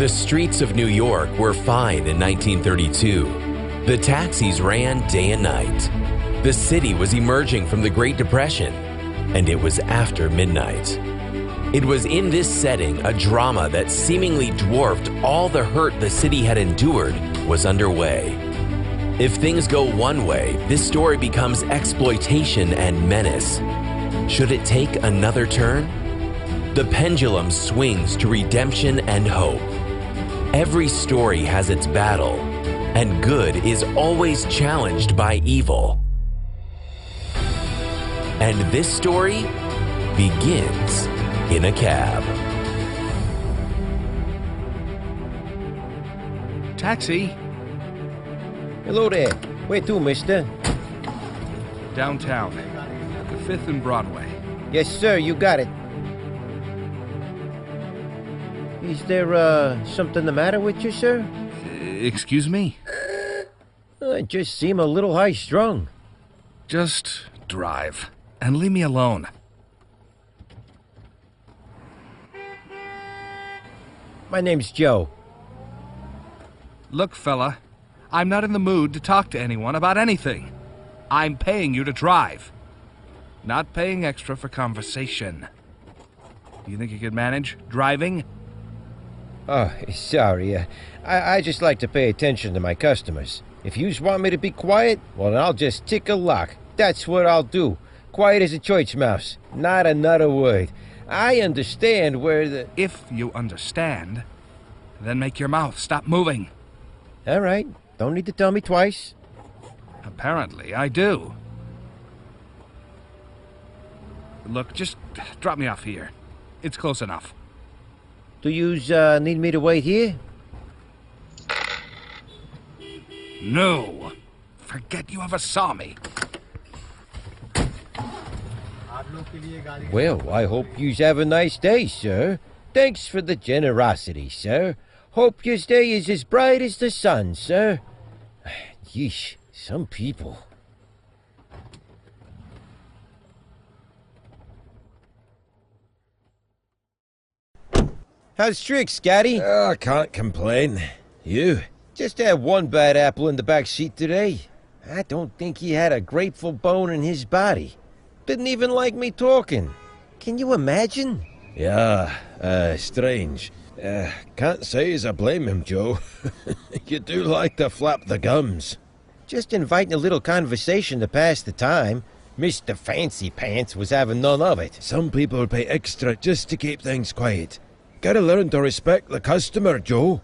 The streets of New York were fine in 1932. The taxis ran day and night. The city was emerging from the Great Depression, and it was after midnight. It was in this setting a drama that seemingly dwarfed all the hurt the city had endured was underway. If things go one way, this story becomes exploitation and menace. Should it take another turn? The pendulum swings to redemption and hope. Every story has its battle, and good is always challenged by evil. And this story begins in a cab. Taxi? Hello there. Where to, mister? Downtown. The 5th and Broadway. Yes, sir, you got it. Is there, something the matter with you, sir? Excuse me? I just seem a little high-strung. Just drive. And leave me alone. My name's Joe. Look, fella, I'm not in the mood to talk to anyone about anything. I'm paying you to drive. Not paying extra for conversation. Do you think you could manage driving? Oh, sorry. I just like to pay attention to my customers. If you want me to be quiet, well, then I'll just tick a lock. That's what I'll do. Quiet as a church mouse. Not another word. I understand where the... If you understand, then make your mouth stop moving. All right. Don't need to tell me twice. Apparently, I do. Look, just drop me off here. It's close enough. Do yous, need me to wait here? No. Forget you ever saw me. Well, I hope yous have a nice day, sir. Thanks for the generosity, sir. Hope your day is as bright as the sun, sir. Yeesh, some people. How's tricks, Scotty? I can't complain. You? Just had one bad apple in the back seat today. I don't think he had a grateful bone in his body. Didn't even like me talking. Can you imagine? Yeah, strange. Can't say as I blame him, Joe. You do like to flap the gums. Just inviting a little conversation to pass the time. Mr. Fancy Pants was having none of it. Some people pay extra just to keep things quiet. Gotta learn to respect the customer, Joe.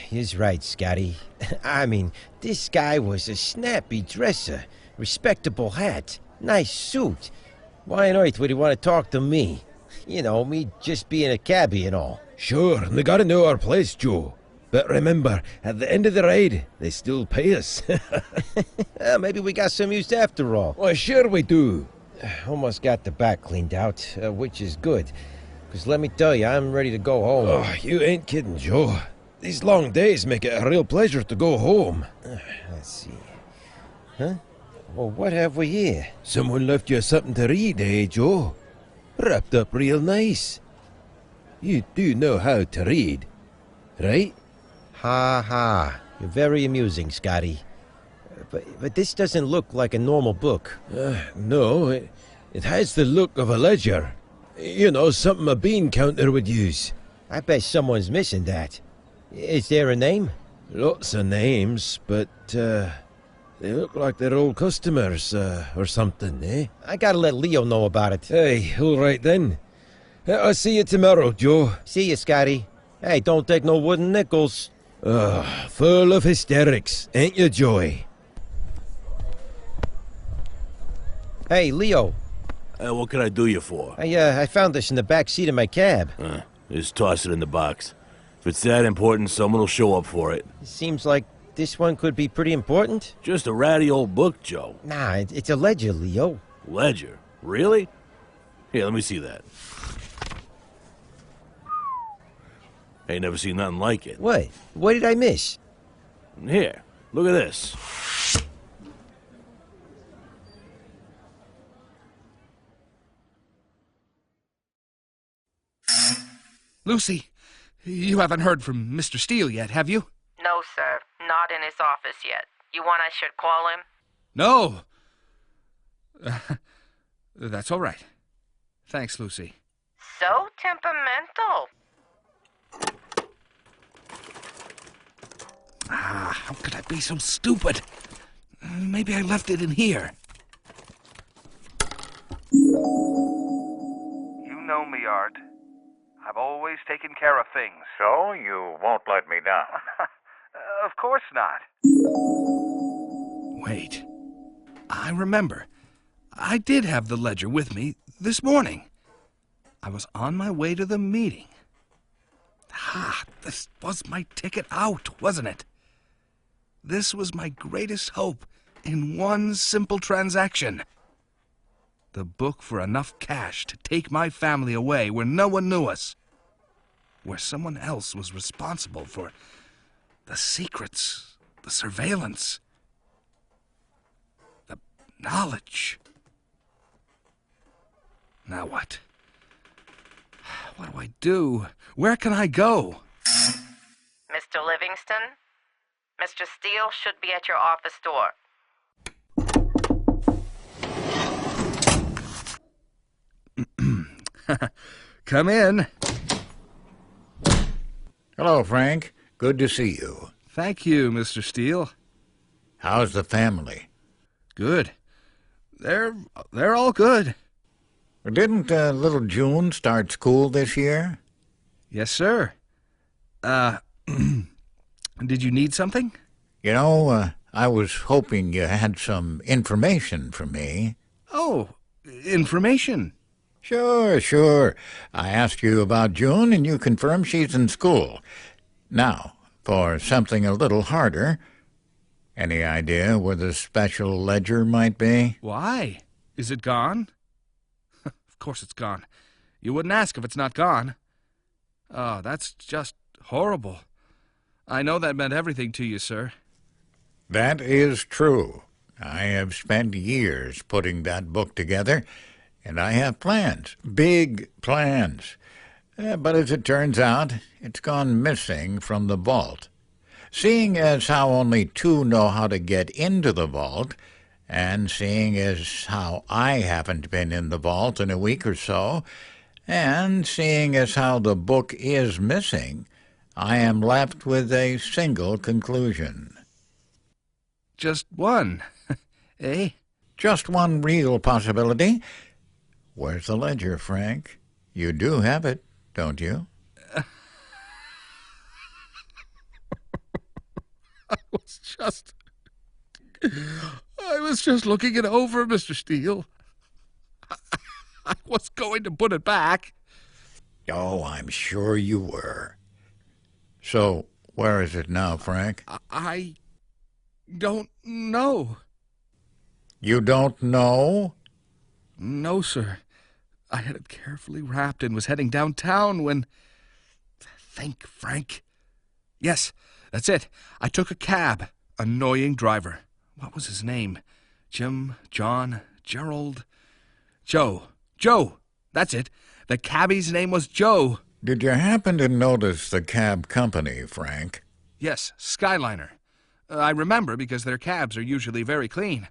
He's right, Scotty. I mean, this guy was a snappy dresser, respectable hat, nice suit. Why on earth would he want to talk to me? You know, me just being a cabbie and all. Sure, and they gotta know our place, Joe. But remember, at the end of the ride, they still pay us. Maybe we got some use after all. Well, sure we do. Almost got the back cleaned out, which is good. Because let me tell you, I'm ready to go home. Oh, you ain't kidding, Joe. These long days make it a real pleasure to go home. Let's see. Huh? Well, what have we here? Someone left you something to read, eh, Joe? Wrapped up real nice. You do know how to read, right? Ha ha. You're very amusing, Scotty. But this doesn't look like a normal book. No, it has the look of a ledger. You know, something a bean counter would use. I bet someone's missing that. Is there a name? Lots of names, but, they look like they're old customers, or something, eh? I gotta let Leo know about it. Hey, all right then. I'll see you tomorrow, Joe. See you, Scotty. Hey, don't take no wooden nickels. Full of hysterics, ain't you, Joey? Hey, Leo. What can I do you for? I found this in the back seat of my cab. Just toss it in the box. If it's that important, someone will show up for it. Seems like this one could be pretty important. Just a ratty old book, Joe. Nah, it's a ledger, Leo. Ledger? Really? Here, let me see that. Ain't never seen nothing like it. What? What did I miss? Here, look at this. Lucy, You haven't heard from Mr. Steele yet, have you? No, sir. Not in his office yet. You want I should call him? No. That's all right. Thanks, Lucy. So temperamental. How could I be so stupid? Maybe I left it in here. You know me, Art. I've always taken care of things. So you won't let me down. Of course not. Wait. I remember. I did have the ledger with me this morning. I was on my way to the meeting. This was my ticket out, wasn't it? This was my greatest hope in one simple transaction. The book for enough cash to take my family away where no one knew us. Where someone else was responsible for the secrets, the surveillance, the knowledge. Now what? What do I do? Where can I go? Mr. Livingston? Mr. Steele should be at your office door. Come in. Hello, Frank. Good to see you. Thank you, Mr. Steele. How's the family? Good. They're all good. Didn't little June start school this year? Yes, sir. Did you need something? You know, I was hoping you had some information for me. Oh, information. Sure. I asked you about June, and you confirmed she's in school. Now, for something a little harder, any idea where the special ledger might be? Why? Is it gone? Of course it's gone. You wouldn't ask if it's not gone. Oh, that's just horrible. I know that meant everything to you, sir. That is true. I have spent years putting that book together, and I have plans, big plans. But as it turns out, it's gone missing from the vault. Seeing as how only 2 know how to get into the vault, and seeing as how I haven't been in the vault in a week or so, and seeing as how the book is missing, I am left with a single conclusion. Just one, eh? Just one real possibility. Where's the ledger, Frank? You do have it, don't you? I was just looking it over, Mr. Steele. I was going to put it back. Oh, I'm sure you were. So, where is it now, Frank? I don't know. You don't know? No, sir. I had it carefully wrapped and was heading downtown when... Think, Frank. Yes, that's it. I took a cab. Annoying driver. What was his name? Jim, John, Gerald... Joe. That's it. The cabbie's name was Joe. Did you happen to notice the cab company, Frank? Yes, Skyliner. I remember because their cabs are usually very clean.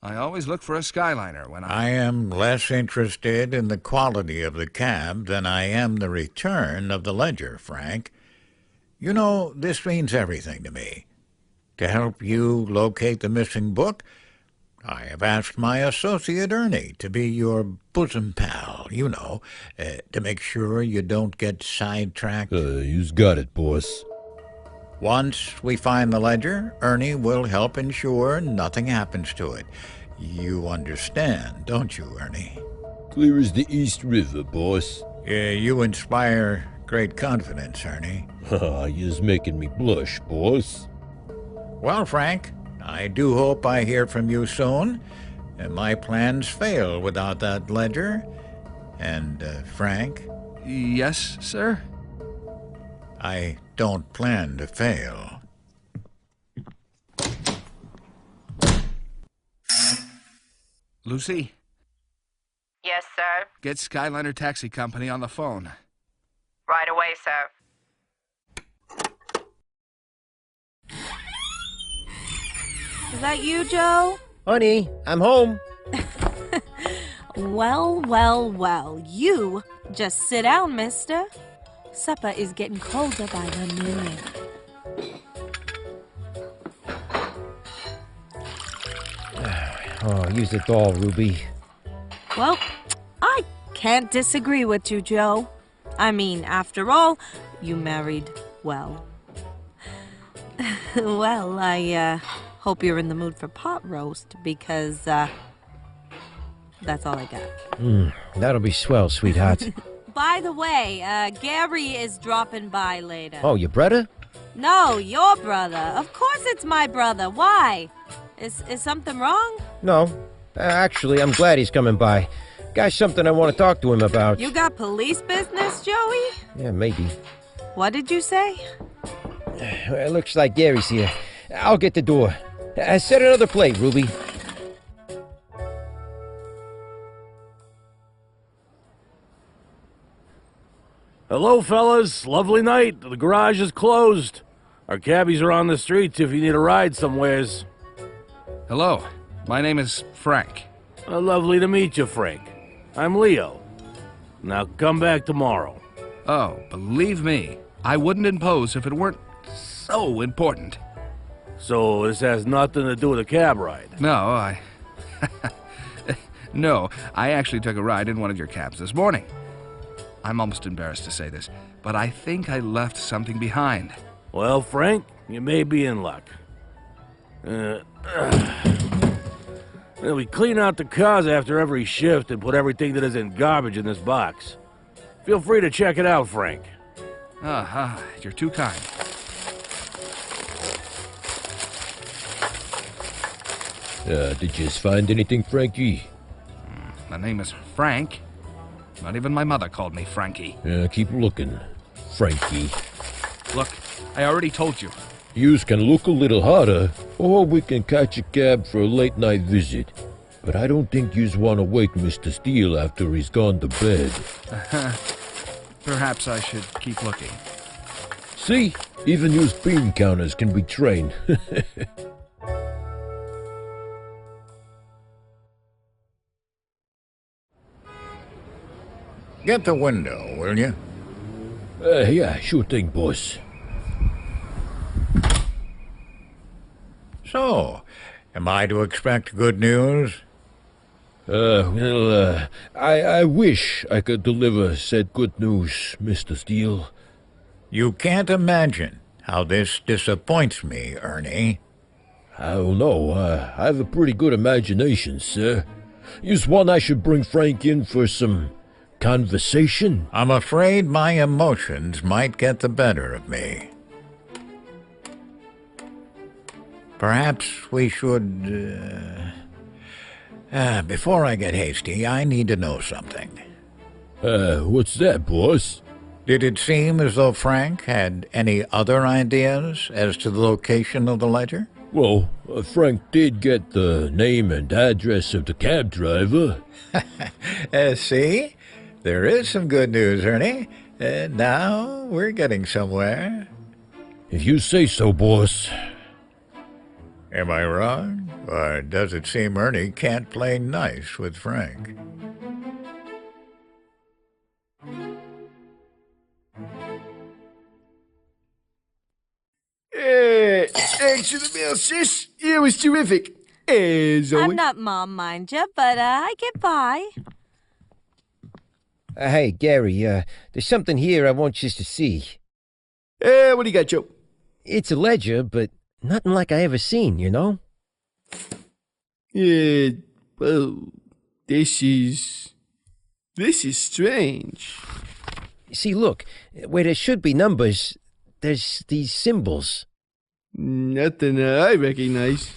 I always look for a Skyliner when I am less interested in the quality of the cab than I am the return of the ledger, Frank. You know, this means everything to me. To help you locate the missing book, I have asked my associate Ernie to be your bosom pal, you know, to make sure you don't get sidetracked. You's got it, boss. Once we find the ledger, Ernie will help ensure nothing happens to it. You understand, don't you, Ernie? Clear as the East River, boss. You inspire great confidence, Ernie. You's making me blush, boss. Well, Frank, I do hope I hear from you soon. My plans fail without that ledger. And, Frank? Yes, sir? I don't plan to fail. Lucy, Yes, sir. get Skyliner Taxi Company on the phone. Right away, sir. Is that you, Joe? Honey, I'm home. Well. You just sit down, mister. Supper is getting colder by the minute. Oh, use the doll, Ruby. Well, I can't disagree with you, Joe. I mean, after all, you married well. Well, I hope you're in the mood for pot roast because that's all I got. That'll be swell, sweetheart. By the way, Gary is dropping by later. Oh, your brother? No, your brother. Of course it's my brother. Why? Is something wrong? No. Actually, I'm glad he's coming by. Got something I want to talk to him about. You got police business, Joey? Yeah, maybe. What did you say? It looks like Gary's here. I'll get the door. Set another plate, Ruby. Hello, fellas. Lovely night. The garage is closed. Our cabbies are on the streets if you need a ride somewheres. Hello, my name is Frank. Lovely to meet you, Frank. I'm Leo. Now come back tomorrow. Oh, believe me, I wouldn't impose if it weren't so important. So this has nothing to do with a cab ride? No, No, I actually took a ride in one of your cabs this morning. I'm almost embarrassed to say this, but I think I left something behind. Well, Frank, you may be in luck. We clean out the cars after every shift and put everything that isn't garbage in this box. Feel free to check it out, Frank. You're too kind. Did you find anything, Frankie? My name is Frank. Not even my mother called me Frankie. Keep looking, Frankie. Look, I already told you. Yous can look a little harder, or we can catch a cab for a late-night visit. But I don't think yous want to wake Mr. Steele after he's gone to bed. Perhaps I should keep looking. See? Even yous bean counters can be trained. Get the window, will you? Yeah, sure thing, boss. So, am I to expect good news? I wish I could deliver said good news, Mr. Steele. You can't imagine how this disappoints me, Ernie. I don't know. I have a pretty good imagination, sir. You's one I should bring Frank in for some conversation? I'm afraid my emotions might get the better of me. Perhaps we should... before I get hasty, I need to know something. What's that, boss? Did it seem as though Frank had any other ideas as to the location of the ledger? Well, Frank did get the name and address of the cab driver. See? There is some good news, Ernie. Now we're getting somewhere. If you say so, boss. Am I wrong? Or does it seem Ernie can't play nice with Frank? Thanks for the meal, sis. It was terrific. As always. I'm not Mom, mind you, but I get by. Hey, Gary, there's something here I want you to see. What do you got, Joe? It's a ledger, but nothing like I ever seen, you know? Well, this is strange. See, look, where there should be numbers, there's these symbols. Nothing I recognize.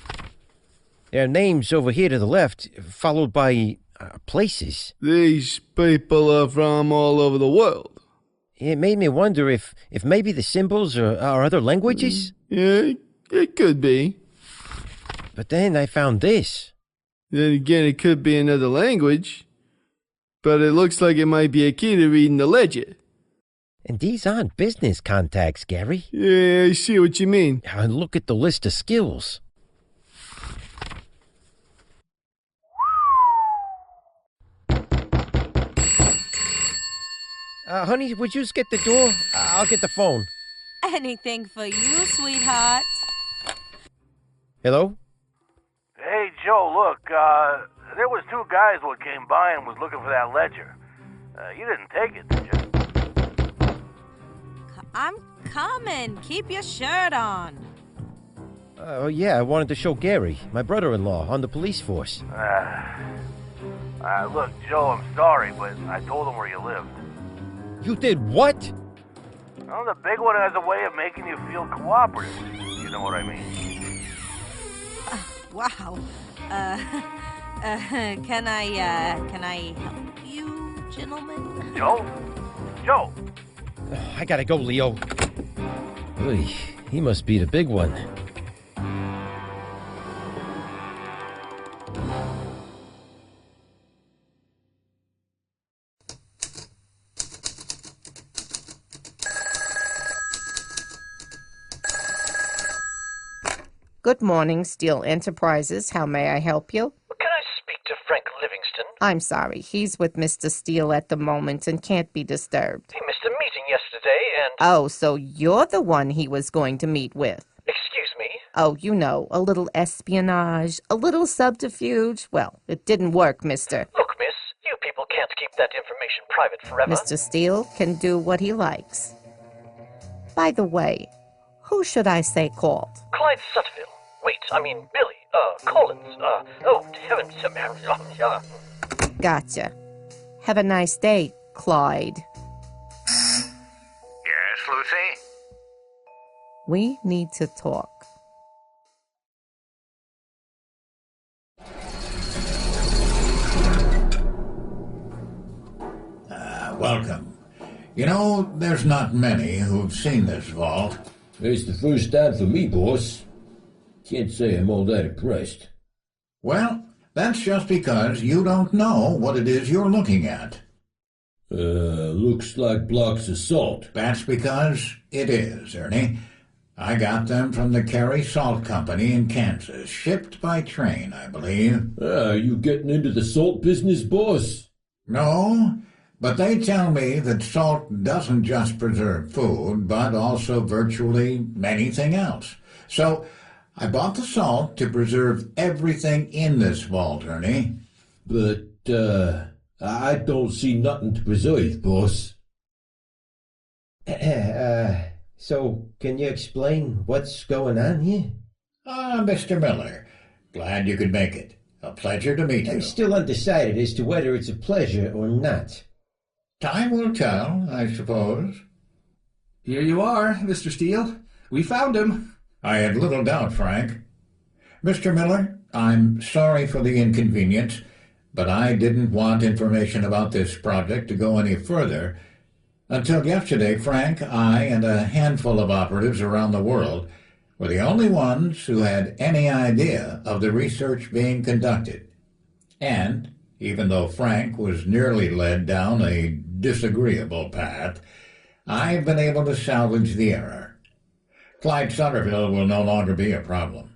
There are names over here to the left, followed by places. These people are from all over the world. It made me wonder if maybe the symbols are other languages. Yeah, it could be. But then I found this. Then again, it could be another language. But it looks like it might be a key to reading the ledger. And these aren't business contacts, Gary. Yeah, I see what you mean. And look at the list of skills. Honey, would you just get the door? I'll get the phone. Anything for you, sweetheart. Hello? Hey, Joe, look, there was two guys what came by and was looking for that ledger. You didn't take it, did you? I'm coming. Keep your shirt on. Oh, yeah, I wanted to show Gary, my brother-in-law, on the police force. Look, Joe, I'm sorry, but I told him where you lived. You did what? Well, the big one has a way of making you feel cooperative. You know what I mean? Wow. Can I help you, gentlemen? Joe? Joe! Oh, I gotta go, Leo. Oy, he must be the big one. Good morning, Steel Enterprises. How may I help you? Can I speak to Frank Livingston? I'm sorry. He's with Mr. Steele at the moment and can't be disturbed. He missed a meeting yesterday and... Oh, so you're the one he was going to meet with. Excuse me? Oh, you know, a little espionage, a little subterfuge. Well, it didn't work, mister. Look, miss, you people can't keep that information private forever. Mr. Steele can do what he likes. By the way, who should I say called? Clyde Sutterville. Wait, I mean Billy, Collins, oh, heavens, Gotcha. Have a nice day, Clyde. Yes, Lucy? We need to talk. Welcome. You know, there's not many who've seen this vault. It's the first time for me, boss. Can't say I'm all that impressed. Well, that's just because you don't know what it is you're looking at. Looks like blocks of salt. That's because it is, Ernie. I got them from the Carey Salt Company in Kansas, shipped by train, I believe. Are you getting into the salt business, boss? No, but they tell me that salt doesn't just preserve food, but also virtually anything else. So I bought the salt to preserve everything in this vault, Ernie. But, I don't see nothing to preserve, boss. So, can you explain what's going on here? Mr. Miller, glad you could make it. A pleasure to meet you. I'm still undecided as to whether it's a pleasure or not. Time will tell, I suppose. Here you are, Mr. Steele. We found him. I had little doubt, Frank. Mr. Miller, I'm sorry for the inconvenience, but I didn't want information about this project to go any further. Until yesterday, Frank, I, and a handful of operatives around the world were the only ones who had any idea of the research being conducted. And, even though Frank was nearly led down a disagreeable path, I've been able to salvage the error. Clyde Sutterville will no longer be a problem.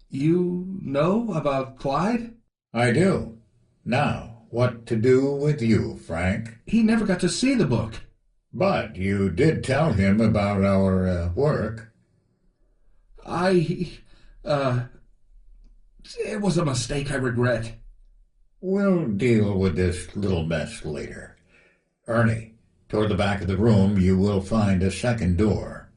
You know about Clyde? I do. Now, what to do with you, Frank? He never got to see the book. But you did tell him about our work. It was a mistake I regret. We'll deal with this little mess later. Ernie, toward the back of the room you will find a second door.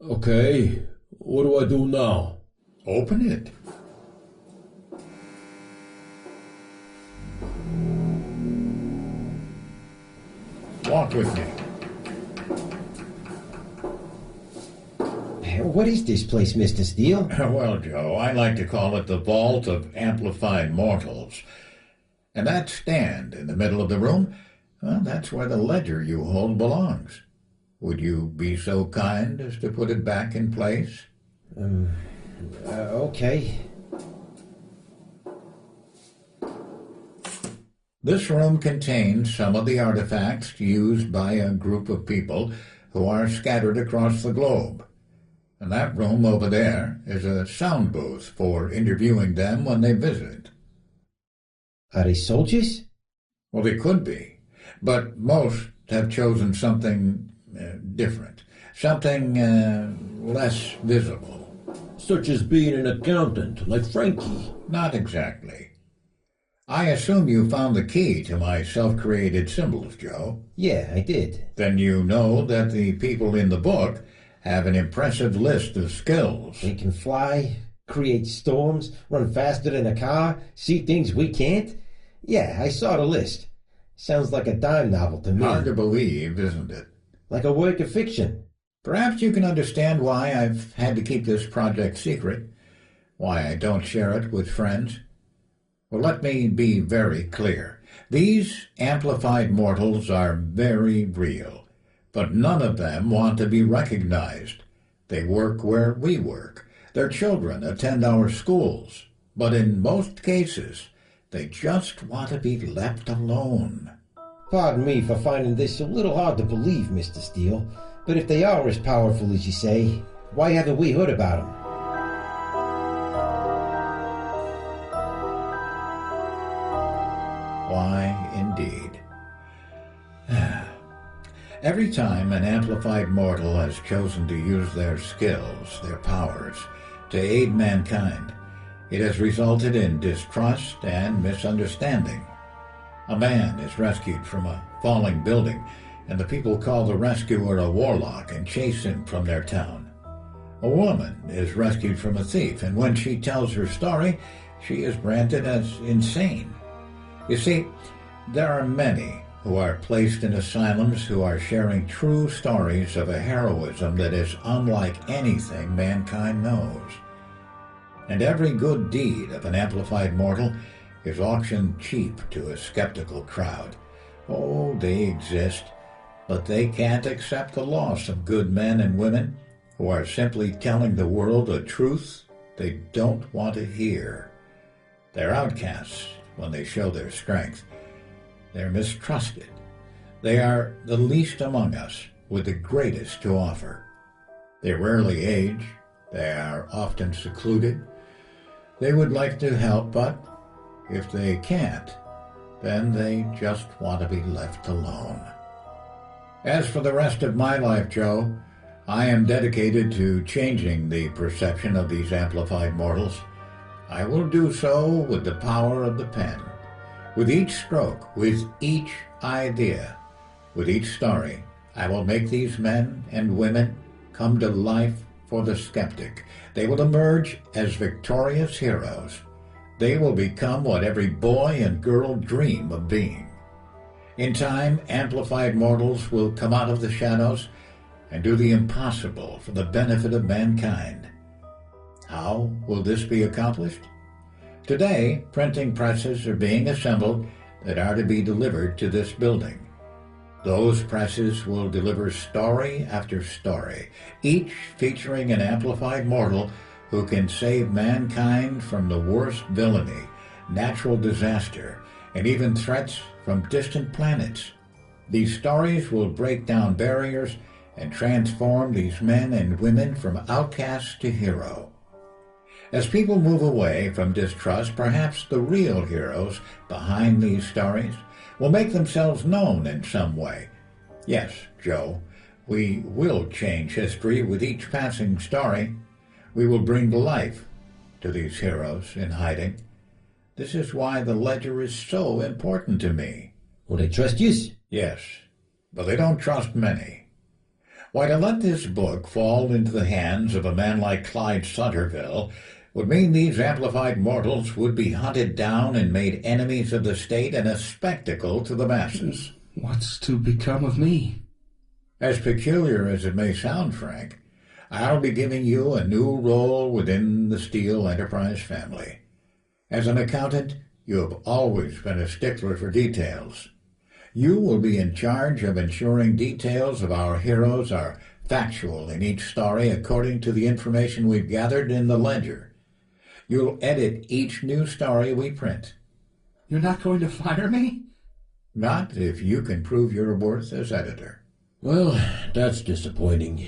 Okay, what do I do now? Open it. Walk with me. What is this place, Mr. Steele? Well, Joe, I like to call it the Vault of Amplified Mortals. And that stand in the middle of the room, well, that's where the ledger you hold belongs. Would you be so kind as to put it back in place? Okay. This room contains some of the artifacts used by a group of people who are scattered across the globe. And that room over there is a sound booth for interviewing them when they visit. Are they soldiers? Well, they could be. but most have chosen something different, something less visible. Such as being an accountant, like Frankie. Not exactly. I assume you found the key to my self-created symbols, Joe. Yeah, I did. Then you know that the people in the book have an impressive list of skills. They can fly, create storms, run faster than a car, see things we can't. Yeah, I saw the list. Sounds like a dime novel to me. Hard to believe, isn't it? Like a work of fiction. Perhaps you can understand why I've had to keep this project secret, why I don't share it with friends. Well, let me be very clear. These amplified mortals are very real, but none of them want to be recognized. They work where we work. Their children attend our schools, but in most cases, they just want to be left alone. Pardon me for finding this a little hard to believe, Mr. Steele, but if they are as powerful as you say, why haven't we heard about them? Why, indeed. Every time an amplified mortal has chosen to use their skills, their powers, to aid mankind, it has resulted in distrust and misunderstanding. A man is rescued from a falling building, and the people call the rescuer a warlock and chase him from their town. A woman is rescued from a thief, and when she tells her story, she is branded as insane. You see, there are many who are placed in asylums who are sharing true stories of a heroism that is unlike anything mankind knows. And every good deed of an amplified mortal is auctioned cheap to a skeptical crowd. Oh, they exist, but they can't accept the loss of good men and women who are simply telling the world a truth they don't want to hear. They're outcasts when they show their strength. They're mistrusted. They are the least among us with the greatest to offer. They rarely age. They are often secluded. They would like to help, but if they can't, then they just want to be left alone. As for the rest of my life, Joe, I am dedicated to changing the perception of these amplified mortals. I will do so with the power of the pen. With each stroke, with each idea, with each story, I will make these men and women come to life for the skeptic. They will emerge as victorious heroes. They will become what every boy and girl dream of being. In time, amplified mortals will come out of the shadows and do the impossible for the benefit of mankind. How will this be accomplished? Today, printing presses are being assembled that are to be delivered to this building. Those presses will deliver story after story, each featuring an amplified mortal who can save mankind from the worst villainy, natural disaster, and even threats from distant planets. These stories will break down barriers and transform these men and women from outcast to hero. As people move away from distrust, perhaps the real heroes behind these stories will make themselves known in some way. Yes, Joe, we will change history with each passing story. We will bring life to these heroes in hiding. This is why the ledger is so important to me. Will they trust you? Yes, but they don't trust many. Why, to let this book fall into the hands of a man like Clyde Sutterville would mean these amplified mortals would be hunted down and made enemies of the state and a spectacle to the masses. What's to become of me? As peculiar as it may sound, Frank, I'll be giving you a new role within the Steele Enterprise family. As an accountant, you have always been a stickler for details. You will be in charge of ensuring details of our heroes are factual in each story according to the information we've gathered in the ledger. You'll edit each new story we print. You're not going to fire me? Not if you can prove your worth as editor. Well, that's disappointing.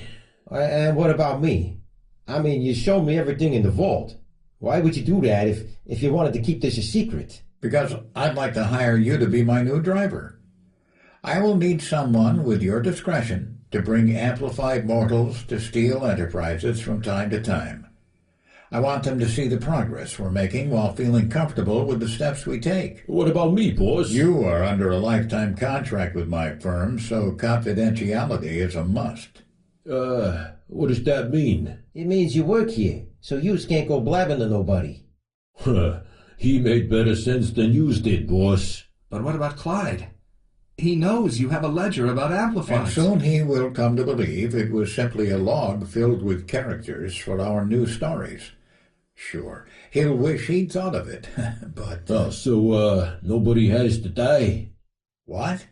And what about me? I mean, you showed me everything in the vault. Why would you do that if you wanted to keep this a secret? Because I'd like to hire you to be my new driver. I will need someone with your discretion to bring amplified mortals to Steel Enterprises from time to time. I want them to see the progress we're making while feeling comfortable with the steps we take. What about me, boss? You are under a lifetime contract with my firm, so confidentiality is a must. What does that mean? It means you work here, so yous can't go blabbing to nobody. He made better sense than yous did, boss. But what about Clyde? He knows you have a ledger about amplifiers. And soon he will come to believe it was simply a log filled with characters for our new stories. Sure, he'll wish he'd thought of it, but... So nobody has to die? What?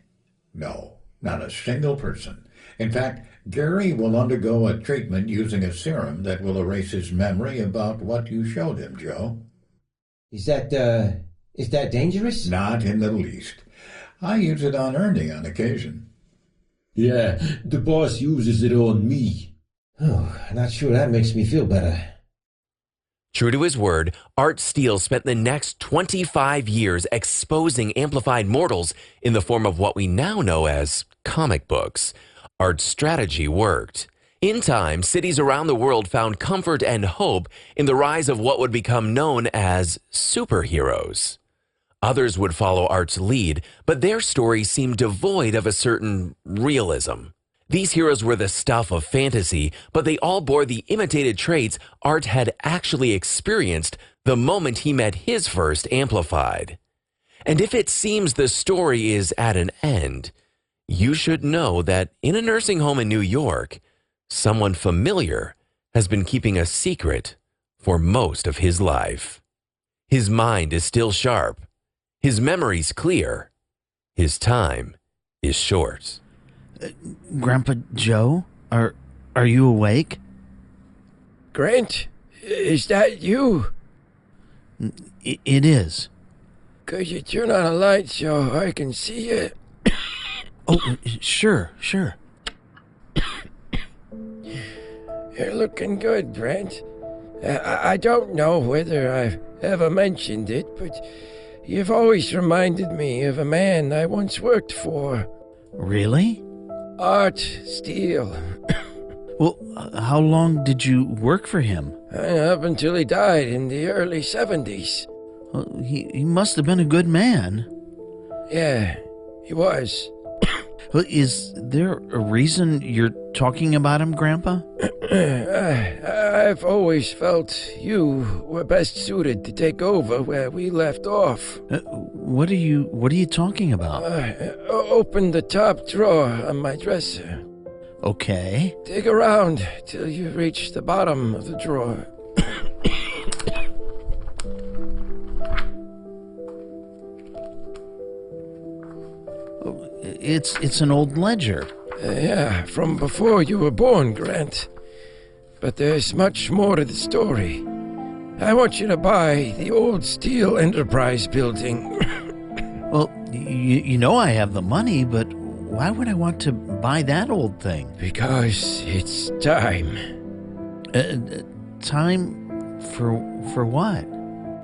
No, not a single person. In fact, Gary will undergo a treatment using a serum that will erase his memory about what you showed him, Joe. Is that dangerous? Not in the least. I use it on Ernie on occasion. Yeah, the boss uses it on me. Oh, not sure that makes me feel better. True to his word, Art Steele spent the next 25 years exposing amplified mortals in the form of what we now know as comic books. Art's strategy worked. In time, cities around the world found comfort and hope in the rise of what would become known as superheroes. Others would follow Art's lead, but their stories seemed devoid of a certain realism. These heroes were the stuff of fantasy, but they all bore the imitated traits Art had actually experienced the moment he met his first amplified. And if it seems the story is at an end, you should know that in a nursing home in New York, someone familiar has been keeping a secret for most of his life. His mind is still sharp. His memory's clear. His time is short. Grandpa Joe, are you awake? Grant, is that you? It is. Could you turn on a light so I can see you? Oh, sure. You're looking good, Brent. I don't know whether I've ever mentioned it, but you've always reminded me of a man I once worked for. Really? Art Steele. Well, how long did you work for him? Up until he died in the early 70s. Well, he must have been a good man. Yeah, he was. Well, is there a reason you're talking about him, Grandpa? I've always felt you were best suited to take over where we left off. What are you talking about? Open the top drawer on my dresser. Okay. Dig around till you reach the bottom of the drawer. It's an old ledger. Yeah, from before you were born, Grant. But there's much more to the story. I want you to buy the old Steel Enterprise building. Well, you know I have the money, but why would I want to buy that old thing? Because it's time. Time for what?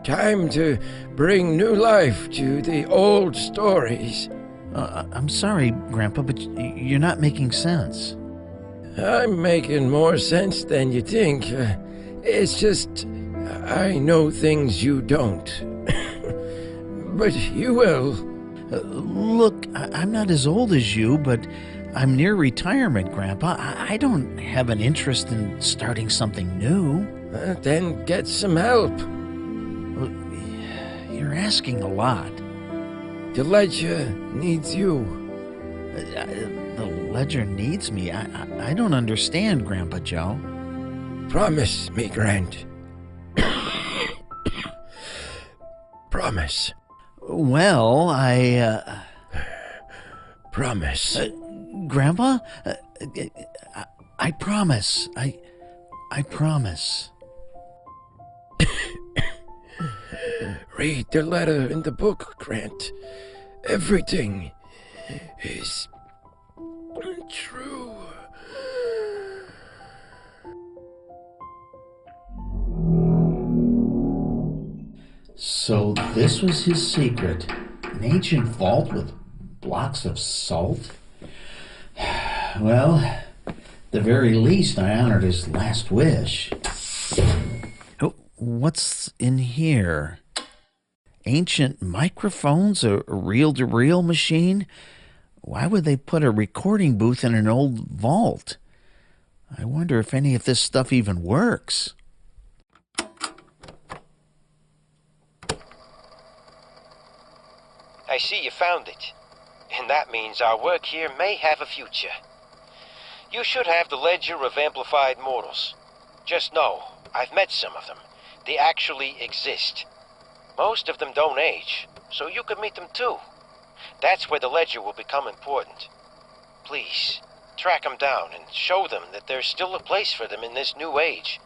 Time to bring new life to the old stories. I'm sorry, Grandpa, but you're not making sense. I'm making more sense than you think. It's just, I know things you don't. But you will. Look, I'm not as old as you, but I'm near retirement, Grandpa. I don't have an interest in starting something new. Then get some help. You're asking a lot. The ledger needs you. The ledger needs me? I don't understand, Grandpa Joe. Promise me, Grant. Promise. Well, I... Promise. Grandpa? I promise. I promise. Read the letter in the book, Grant. Everything is true. So this was his secret. An ancient vault with blocks of salt? Well, at the very least, I honored his last wish. Oh, what's in here? Ancient microphones? A reel-to-reel machine? Why would they put a recording booth in an old vault? I wonder if any of this stuff even works. I see you found it. And that means our work here may have a future. You should have the ledger of amplified mortals. Just know, I've met some of them. They actually exist. Most of them don't age, so you could meet them too. That's where the ledger will become important. Please, track them down and show them that there's still a place for them in this new age.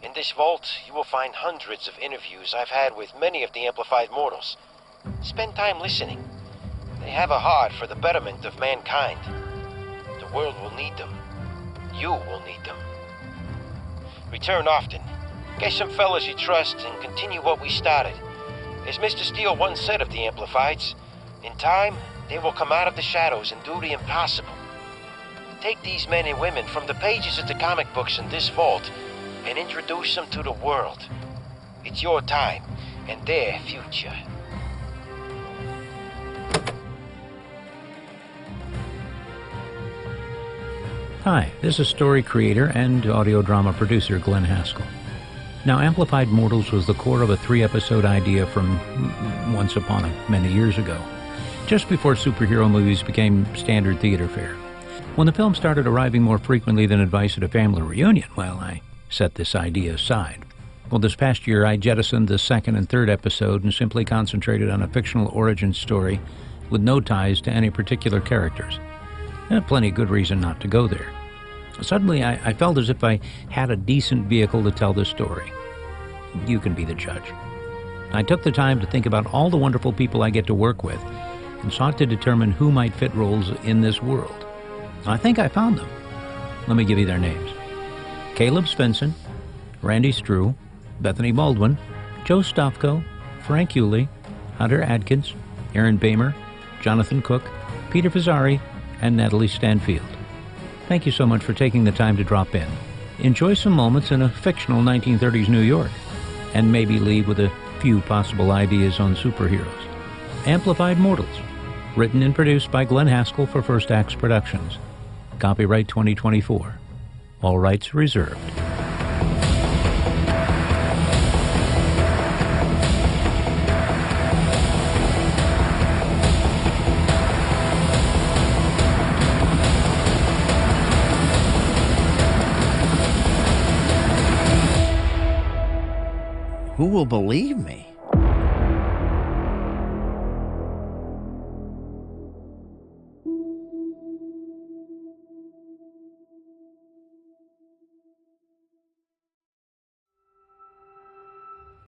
In this vault, you will find hundreds of interviews I've had with many of the amplified mortals. Spend time listening. They have a heart for the betterment of mankind. The world will need them. You will need them. Return often. Get some fellas you trust and continue what we started. As Mr. Steele once said of the Amplifieds, in time, they will come out of the shadows and do the impossible. Take these men and women from the pages of the comic books in this vault and introduce them to the world. It's your time and their future. Hi, this is story creator and audio drama producer Glenn Haskell. Now, Amplified Mortals was the core of a 3-episode idea from once upon many years ago, just before superhero movies became standard theater fare. When the film started arriving more frequently than advice at a family reunion, well, I set this idea aside. Well, this past year, I jettisoned the 2nd and 3rd episode and simply concentrated on a fictional origin story with no ties to any particular characters. Plenty of good reason not to go there. Suddenly, I felt as if I had a decent vehicle to tell this story. You can be the judge. I took the time to think about all the wonderful people I get to work with and sought to determine who might fit roles in this world. I think I found them. Let me give you their names. Caleb Svensson, Randy Strew, Bethany Baldwin, Joe Stofko, Frank Yulee, Hunter Adkins, Aaron Bamer, Jonathan Cook, Peter Fazzari, and Natalie Stanfield. Thank you so much for taking the time to drop in. Enjoy some moments in a fictional 1930s New York, and maybe leave with a few possible ideas on superheroes. Amplified Mortals, written and produced by Glenn Haskell for First Acts Productions. Copyright 2024. All rights reserved. Who will believe me?